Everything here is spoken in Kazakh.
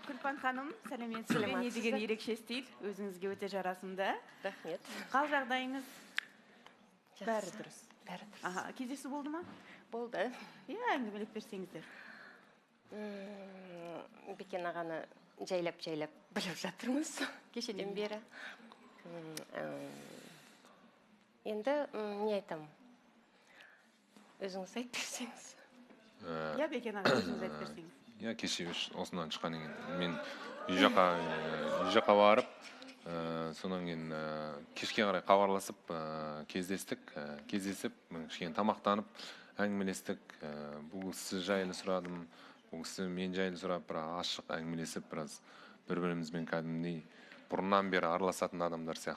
Күлпан ханым, сәлеметсіз бе? Не деген ерекше стиль, өзіңізге өте жарасымды. Рахмет. Қал жағдайыңыз? Бәрі дұрыс. Бәрі дұрыс. Кездесу болды ма? Болды. Әңгімелеп берсеңіздер. Бекен ағаны жайлап біліп жатырмыз кешеден бері. Енді не айтам? Өзіңіз айтып берсеңіз. Бекен аға, өзіңіз айтып берсеңіз. Кеше осынан шыққаннан кейін мен үй жаққа барып, сонан кейін кешке қарай хабарласып кездесіп, кішкене тамақтанып, әңгімелестік. Бұл кісі жайлы сұрадым, бұл кісі мен жайлы сұрап, ашық әңгімелесіп, біраз бір-бірімізбен кәдімгідей бұрыннан бері араласатын адамдар сияқты.